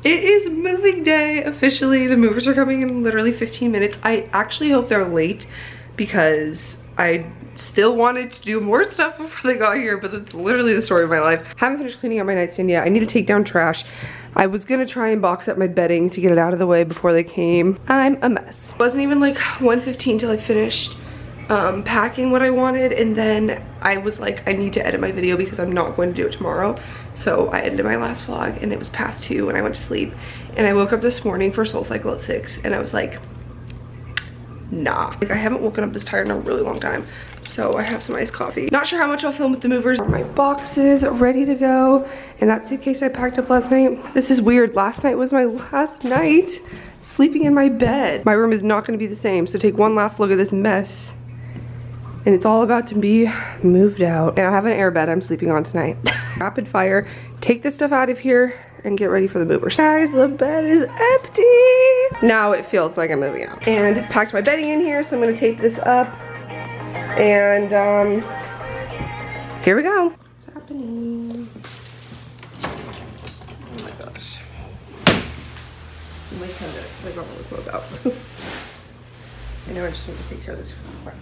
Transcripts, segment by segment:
It is moving day officially. The movers are coming in literally 15 minutes. I actually hope they're late because I still wanted to do more stuff before they got here, but that's literally the story of my life. Haven't finished cleaning out my nightstand yet. I need to take down trash. I was gonna try and box up my bedding to get it out of the way before they came. I'm a mess. It wasn't even like 1:15 till I finished packing what I wanted, and then I was like, I need to edit my video because I'm not going to do it tomorrow. So I edited my last vlog and it was past 2 when I went to sleep, and I woke up this morning for Soul Cycle at 6 and I was like, nah. Like, I haven't woken up this tired in a really long time. So I have some iced coffee. Not sure how much I'll film with the movers. My boxes ready to go, and that suitcase I packed up last night. This is weird. Last night was my last night sleeping in my bed. My room is not gonna be the same, so take one last look at this mess. And it's all about to be moved out. And I have an air bed I'm sleeping on tonight. Rapid fire, take this stuff out of here and get ready for the movers. Guys, the bed is empty. Now it feels like I'm moving out. And packed my bedding in here, so I'm gonna tape this up. And here we go. What's happening? Oh my gosh. It's been like 10 minutes, like all the clothes out. I know I just need to take care of this crap.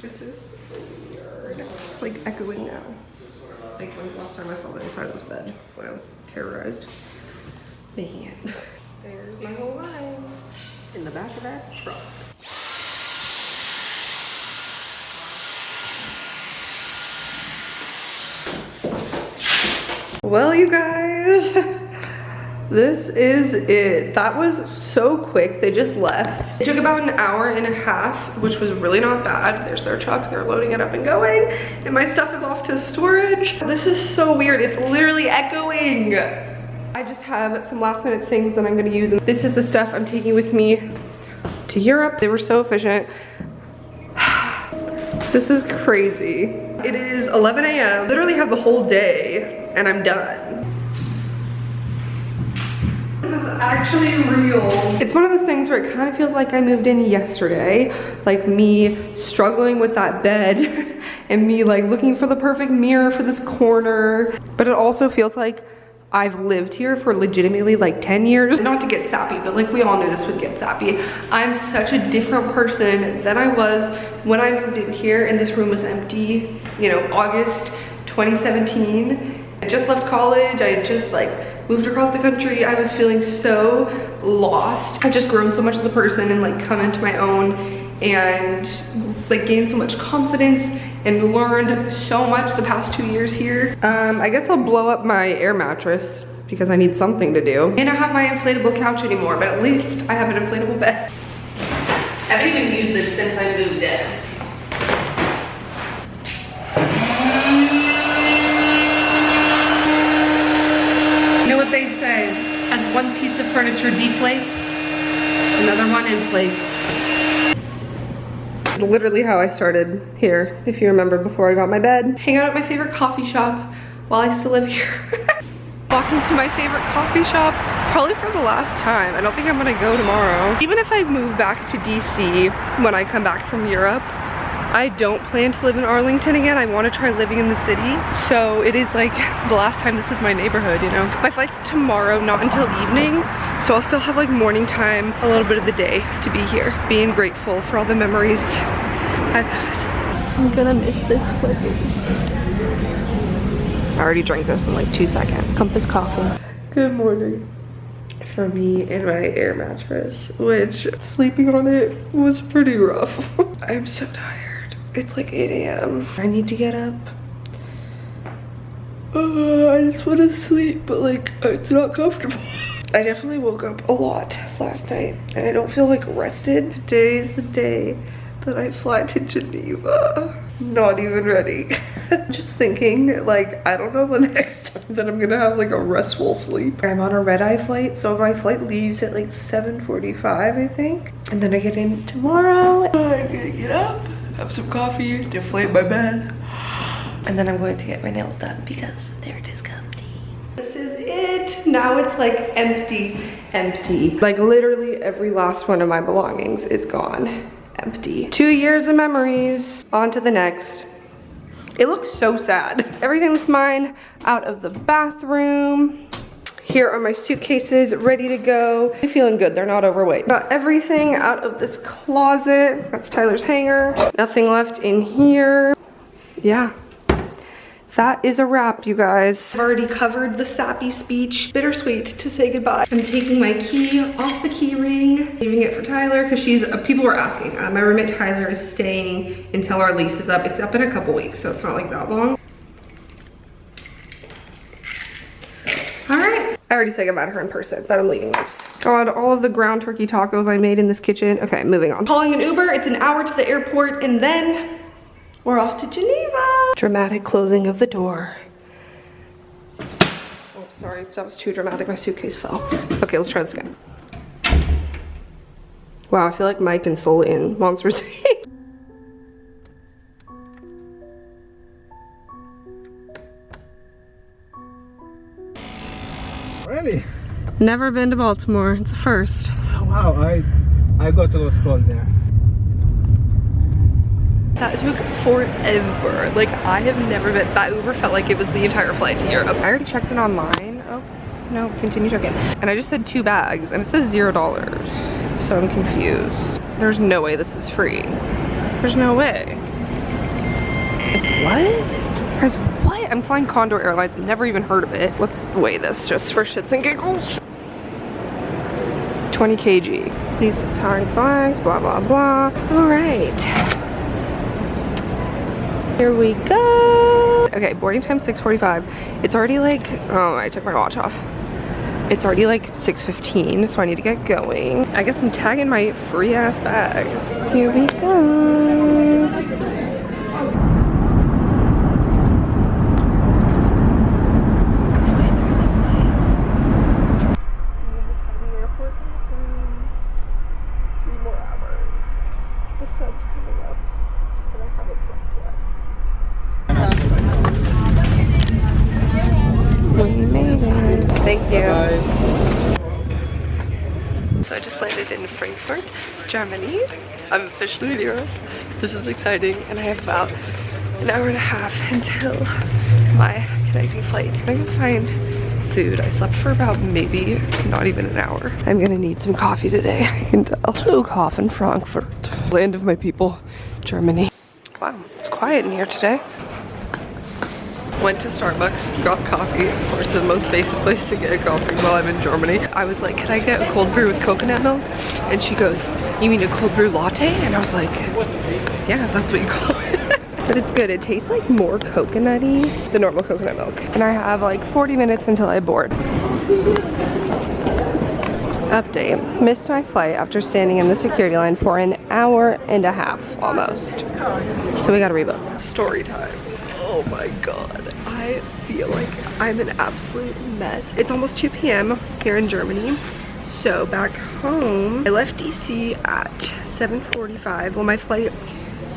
This is weird. It's like echoing now. Like, when's the last time I saw the inside of this bed? When I was terrorized making it. There's my whole life in the back of that truck. Well, you guys, this is it. That was so quick. They just left. It took about an hour and a half, which was really not bad. There's their truck. They're loading it up and going, and my stuff is off to storage. This is so weird. It's literally echoing. I just have some last minute things that I'm gonna use. And this is the stuff I'm taking with me to Europe. They were so efficient. This is crazy. It is 11 a.m. Literally have the whole day and I'm done. This is actually real. It's one of those things where it kind of feels like I moved in yesterday. Like me struggling with that bed and me like looking for the perfect mirror for this corner. But it also feels like I've lived here for legitimately like 10 years. Not to get sappy, but like we all knew this would get sappy. I'm such a different person than I was when I moved in here and this room was empty, you know, August 2017. I just left college. I had just like moved across the country. I was feeling so lost. I've just grown so much as a person and like come into my own and like gained so much confidence and learned so much the past 2 years here. I guess I'll blow up my air mattress because I need something to do. And I don't have my inflatable couch anymore, but at least I have an inflatable bed. I haven't even used this since I moved in. You know what they say, as one piece of furniture deflates, another one inflates. It's literally how I started here, if you remember, before I got my bed. Hang out at my favorite coffee shop while I still live here. Walking to my favorite coffee shop, probably for the last time. I don't think I'm gonna go tomorrow. Even if I move back to DC when I come back from Europe, I don't plan to live in Arlington again. I want to try living in the city. So it is like the last time this is my neighborhood, you know. My flight's tomorrow, not until evening. So I'll still have like morning time, a little bit of the day to be here. Being grateful for all the memories I've had. I'm gonna miss this place. I already drank this in like 2 seconds. Compass coffee. Good morning. For me and my air mattress, which sleeping on it was pretty rough. I'm so tired. It's like 8 a.m. I need to get up. I just want to sleep, but like it's not comfortable. I definitely woke up a lot last night and I don't feel like rested. Today is the day that I fly to Geneva. Not even ready. Just thinking, like, I don't know the next time that I'm gonna have like a restful sleep. I'm on a red-eye flight, so my flight leaves at like 7:45, I think. And then I get in tomorrow. I'm gonna get up, have some coffee, deflate my bed. And then I'm going to get my nails done because they're disgusting. This is it. Now it's like empty. Like literally every last one of my belongings is gone. Empty. 2 years of memories, on to the next. It looks so sad. Everything that's mine out of the bathroom. Here are my suitcases ready to go. I'm feeling good, they're not overweight. Got everything out of this closet. That's Tyler's hanger. Nothing left in here. Yeah. That is a wrap, you guys. I've already covered the sappy speech. Bittersweet to say goodbye. I'm taking my key off the key ring, leaving it for Tyler, because people were asking. My roommate Tyler is staying until our lease is up. It's up in a couple weeks, so it's not like that long. All right. I already said goodbye to her in person, but I'm leaving this. God, all of the ground turkey tacos I made in this kitchen. Okay, moving on. Calling an Uber, it's an hour to the airport, and then we're off to Geneva. Dramatic closing of the door. Oh, sorry, that was too dramatic. My suitcase fell. Okay, let's try this again. Wow, I feel like Mike and Sully in Monsters Inc. Really? Never been to Baltimore. It's a first. Oh, wow, I got to go school there. That took forever. Like, I have never been. That Uber felt like it was the entire flight to Europe. I already checked it online. Oh, no, continue checking. And I just said 2 bags, and it says $0. So I'm confused. There's no way this is free. There's no way. What? Guys, what? I'm flying Condor Airlines. I've never even heard of it. Let's weigh this just for shits and giggles. 20 kg. Please pack bags, blah, blah, blah. All right. Here we go. Okay, boarding time 6:45. It's already like, oh, I took my watch off. It's already like 6:15, so I need to get going. I guess I'm tagging my free ass bags. Here we go. Thank you. Bye. So I just landed in Frankfurt, Germany. I'm officially in Europe. This is exciting, and I have about an hour and a half until my connecting flight. I can find food. I slept for about maybe not even an hour. I'm gonna need some coffee today, I can tell. Flughafen in Frankfurt. Land of my people, Germany. Wow, it's quiet in here today. Went to Starbucks, got coffee. Of course, the most basic place to get coffee while I'm in Germany. I was like, can I get a cold brew with coconut milk? And she goes, you mean a cold brew latte? And I was like, yeah, if that's what you call it. But it's good. It tastes like more coconutty than normal coconut milk. And I have like 40 minutes until I board. Update. Missed my flight after standing in the security line for an hour and a half almost. So we gotta rebook. Story time. Oh my god, I feel like I'm an absolute mess. It's almost 2 p.m. here in Germany. So back home, I left DC at 7:45. Well, my flight,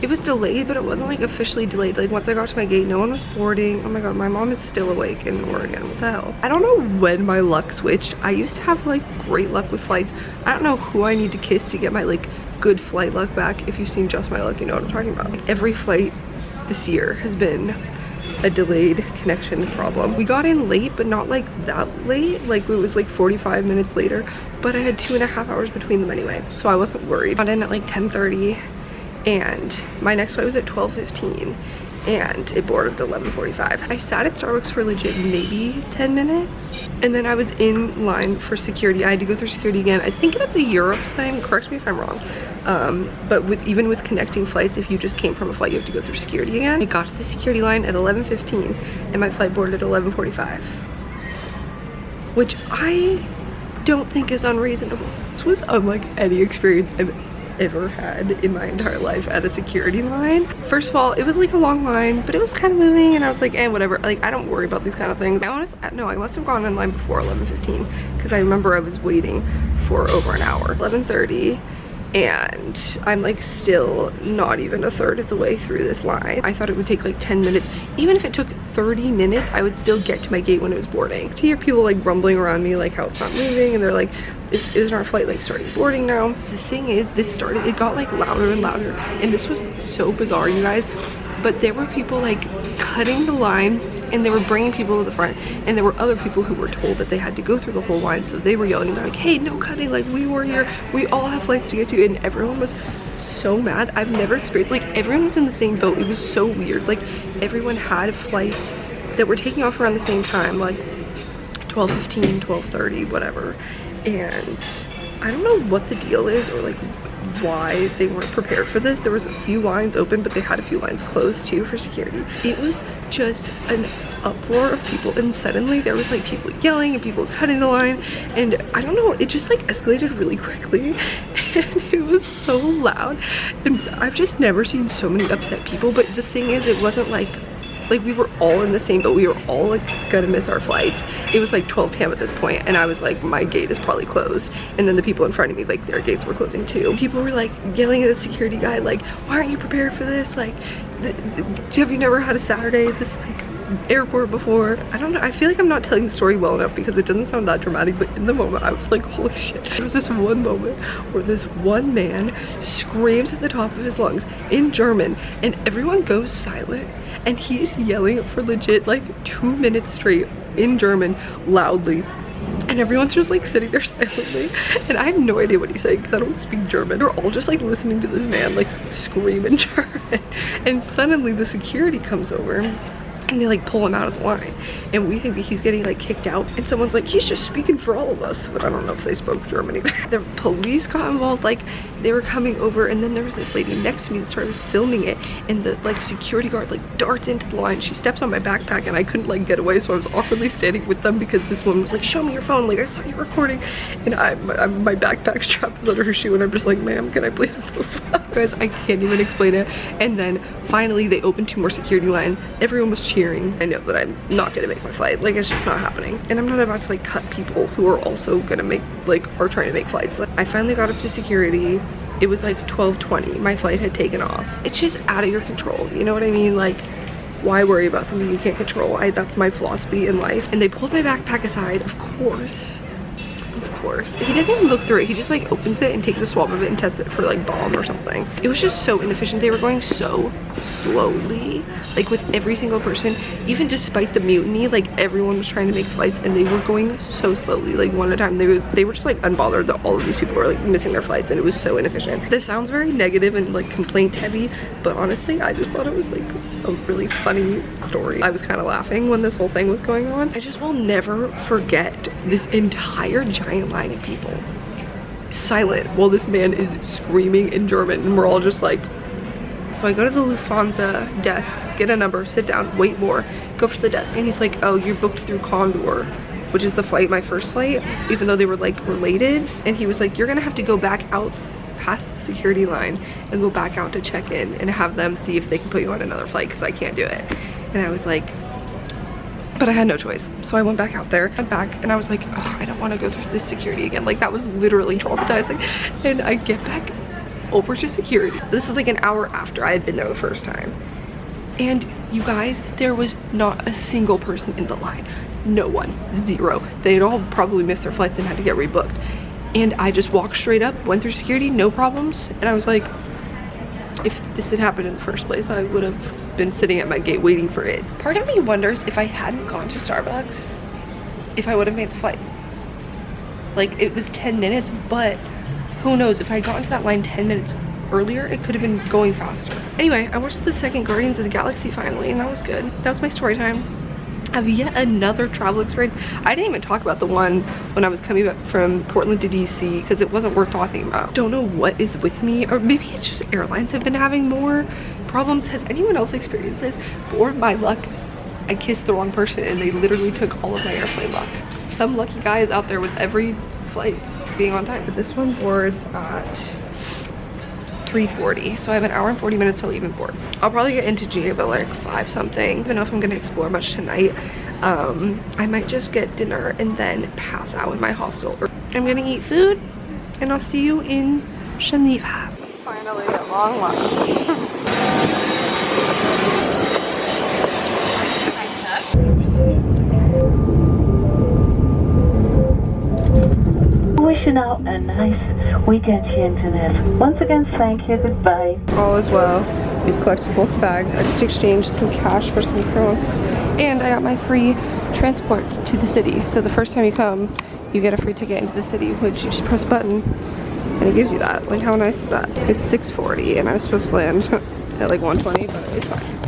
it was delayed, but it wasn't like officially delayed. Like once I got to my gate, no one was boarding. Oh my god, my mom is still awake in Oregon. What the hell? I don't know when my luck switched. I used to have like great luck with flights. I don't know who I need to kiss to get my like good flight luck back. If you've seen Just My Luck, you know what I'm talking about. Every flight this year has been a delayed connection problem. We got in late, but not like that late. Like it was like 45 minutes later, but I had 2.5 hours between them anyway, so I wasn't worried. Got in at like 10:30, and my next flight was at 12:15, and it boarded at 11:45. I sat at Starbucks for legit maybe 10 minutes, and then I was in line for security. I had to go through security again. I think that's a Europe thing, correct me if I'm wrong. But even with connecting flights, if you just came from a flight, you have to go through security again. I got to the security line at 11:15, and my flight boarded at 11:45, which I don't think is unreasonable. This was unlike any experience I've ever had in my entire life at a security line. First of all, it was like a long line, but it was kind of moving, and I was like, eh, whatever. Like, I don't worry about these kind of things. I must have gone in line before 11:15, because I remember I was waiting for over an hour. 11:30, and I'm like still not even a third of the way through this line. I thought it would take like 10 minutes. Even if it took 30 minutes, I would still get to my gate when it was boarding. To hear people like grumbling around me like how it's not moving, and they're like, isn't our flight like starting boarding now? The thing is, it got like louder and louder, and this was so bizarre, you guys. But there were people like cutting the line and they were bringing people to the front, and there were other people who were told that they had to go through the whole line, so they were yelling. They're like, hey, no cutting, like we were here, we all have flights to get to, and everyone was so mad. I've never experienced, like, everyone was in the same boat. It was so weird. Like, everyone had flights that were taking off around the same time, like 12:15, 12:30, whatever, and I don't know what the deal is or like why they weren't prepared for this. There was a few lines open, but they had a few lines closed too for security. It was just an uproar of people, and suddenly there was like people yelling and people cutting the line, and I don't know, it just like escalated really quickly, and it was so loud, and I've just never seen so many upset people. But the thing is, it wasn't like we were all in the same boat. We were all like gonna miss our flights. It was like 12 p.m. at this point, and I was like, my gate is probably closed, and then the people in front of me, like, their gates were closing too. People were like yelling at the security guy, like, why aren't you prepared for this? Like, have you never had a Saturday at this like airport before? I don't know, I feel like I'm not telling the story well enough because it doesn't sound that dramatic, but in the moment I was like, holy shit. There was this one moment where this one man screams at the top of his lungs in German, and everyone goes silent, and he's yelling for legit like 2 minutes straight in German loudly, and everyone's just like sitting there silently, and I have no idea what he's saying because I don't speak German. They're all just like listening to this man like scream in German, and suddenly the security comes over and they like pull him out of the line, and we think that he's getting like kicked out, and someone's like, he's just speaking for all of us, but I don't know if they spoke German either. The police got involved, like they were coming over, and then there was this lady next to me that started filming it, and the like security guard like darts into the line. She steps on my backpack, and I couldn't like get away, so I was awkwardly standing with them because this woman was like, show me your phone, like I saw you recording, and my backpack strap is under her shoe, and I'm just like, ma'am, can I please move up? Guys, I can't even explain it. And then finally they opened 2 more security lines. Everyone was cheering. I know that I'm not gonna make my flight, like it's just not happening, and I'm not about to like cut people who are also gonna make like are trying to make flights. Like, I finally got up to security. It was like 12:20. My flight had taken off. It's just out of your control, you know what I mean? Like, why worry about something you can't control? That's my philosophy in life. And they pulled my backpack aside, of course. He doesn't even look through it. He just like opens it and takes a swab of it and tests it for like bomb or something. It was just so inefficient. They were going so slowly, like with every single person, even despite the mutiny, like everyone was trying to make flights, and they were going so slowly, like one at a time. They were just like unbothered that all of these people were like missing their flights, and it was so inefficient. This sounds very negative and like complaint heavy, but honestly I just thought it was like a really funny story. I was kind of laughing when this whole thing was going on. I just will never forget this entire giant line of people silent while this man is screaming in German, and we're all just like. So I go to the Lufthansa desk, get a number, sit down, wait more, go up to the desk, and he's like, oh, you're booked through Condor, which is the flight, my first flight, even though they were like related. And he was like, you're gonna have to go back out past the security line and go back out to check in and have them see if they can put you on another flight, because I can't do it. And I was like, but I had no choice. So I went back out there, went back, and I was like, oh, I don't want to go through this security again. Like, that was literally traumatizing. And I get back over to security. This is like an hour after I had been there the first time. And you guys, there was not a single person in the line. No one, zero. They had all probably missed their flights and had to get rebooked. And I just walked straight up, went through security, no problems. And I was like, if this had happened in the first place, I would have been sitting at my gate waiting for it. Part of me wonders if I hadn't gone to Starbucks, if I would have made the flight. Like, it was 10 minutes, but who knows, if I got into that line 10 minutes earlier, it could have been going faster. Anyway, I watched the second Guardians of the Galaxy finally, and that was good. That was my story time. I have yet another travel experience. I didn't even talk about the one when I was coming back from Portland to DC because it wasn't worth talking about. Don't know what is with me, or maybe it's just airlines have been having more problems. Has anyone else experienced this? Or my luck, I kissed the wrong person and they literally took all of my airplane luck. Some lucky guy is out there with every flight being on time. This one boards at 3:40, so I have an hour and 40 minutes till even boards. I'll probably get into Geneva like 5 something. I don't know if I'm gonna explore much tonight. I might just get dinner and then pass out in my hostel. I'm gonna eat food, and I'll see you in Geneva. Finally, at long last. wishing out a nice weekend here in Geneva. Once again, thank you, goodbye. All is well. We've collected both bags. I just exchanged some cash for some francs. And I got my free transport to the city. So the first time you come, you get a free ticket into the city, which you just press a button and it gives you that. Like, how nice is that? It's 6:40 and I was supposed to land at like 1:20, but it's fine.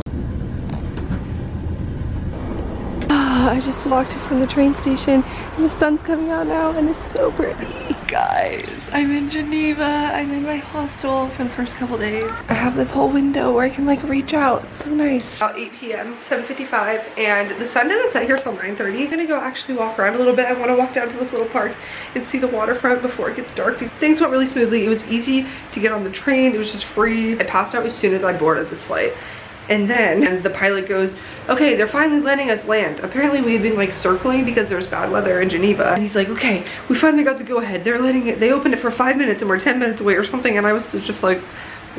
I just walked from the train station and the sun's coming out now and it's so pretty. Guys, I'm in Geneva. I'm in my hostel for the first couple days. I have this whole window where I can like reach out. It's so nice. About 8 p.m., 7:55, and the sun doesn't set here till 9:30. I'm gonna go actually walk around a little bit. I wanna walk down to this little park and see the waterfront before it gets dark. Things went really smoothly. It was easy to get on the train. It was just free. I passed out as soon as I boarded this flight. And then the pilot goes, okay, they're finally letting us land. Apparently we've been like circling because there's bad weather in Geneva. And he's like, okay, we finally got the go ahead. They're letting it, they opened it for 5 minutes and we're 10 minutes away or something. And I was just like,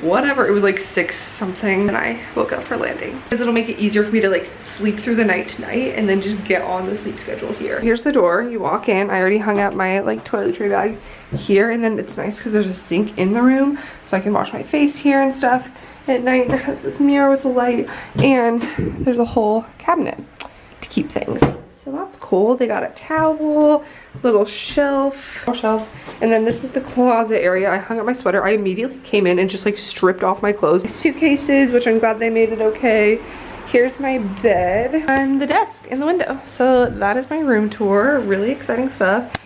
whatever. It was like 6 something and I woke up for landing. Because it'll make it easier for me to like sleep through the night tonight and then just get on the sleep schedule here. Here's the door, you walk in. I already hung out my like toiletry bag here, and then it's nice because there's a sink in the room so I can wash my face here and stuff. At night it has this mirror with a light and there's a whole cabinet to keep things. So that's cool. They got a towel, little shelf, more shelves, and then this is the closet area. I hung up my sweater. I immediately came in and just like stripped off my clothes. Suitcases, which I'm glad they made it okay. Here's my bed and the desk in the window. So that is my room tour. Really exciting stuff.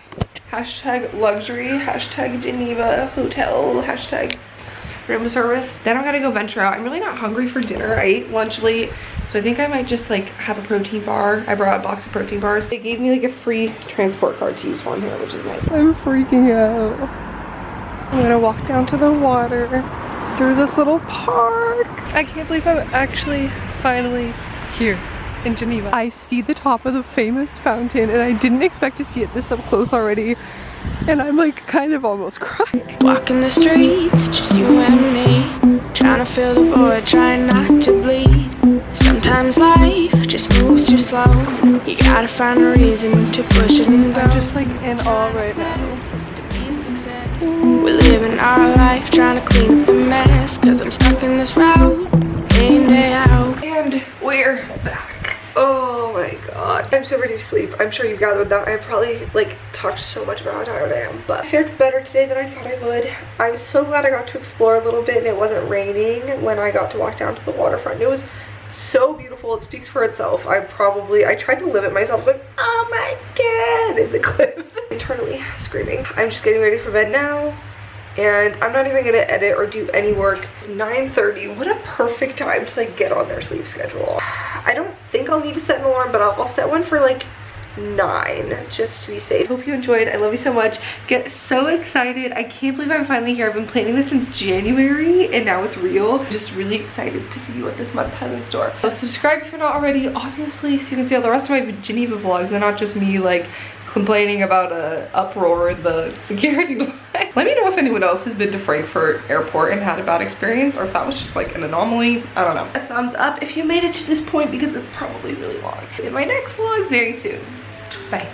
Hashtag luxury, hashtag Geneva hotel, hashtag room service. Then I'm gonna go venture out. I'm really not hungry for dinner. I ate lunch late, so I think I might just like have a protein bar. I brought a box of protein bars. They gave me like a free transport card to use one here, which is nice. I'm freaking out. I'm gonna walk down to the water through this little park. I can't believe I'm actually finally here in Geneva. I see the top of the famous fountain and I didn't expect to see it this up close already. And I'm like kind of almost crying. Walking the streets, just you and me, trying to fill the void, trying not to bleed. Sometimes life just moves too slow. You gotta find a reason to push it and go. I'm just like in awe right now. To be a success. We're living our life, trying to clean up the mess, cause I'm stuck in this route, day in, day out. And we're back. Oh my god. I'm so ready to sleep. I'm sure you've gathered that. I probably like talked so much about how tired I am, but I fared better today than I thought I would. I was so glad I got to explore a little bit and it wasn't raining when I got to walk down to the waterfront. It was so beautiful. It speaks for itself. I tried to limit myself like, oh my god, in the clips. Internally screaming. I'm just getting ready for bed now. And I'm not even gonna edit or do any work. It's 9:30. What a perfect time to like get on their sleep schedule. I don't think I'll need to set an alarm, but I'll set one for like 9 just to be safe. Hope you enjoyed. I love you so much. Get so excited. I can't believe I'm finally here. I've been planning this since January and now it's real. I'm just really excited to see what this month has in store. So subscribe if you're not already, obviously, so you can see all the rest of my Geneva vlogs and not just me like complaining about a uproar in the security line. Let me know if anyone else has been to Frankfurt airport and had a bad experience, or if that was just like an anomaly. I don't know. A thumbs up if you made it to this point because it's probably really long. In my next vlog very soon. Bye.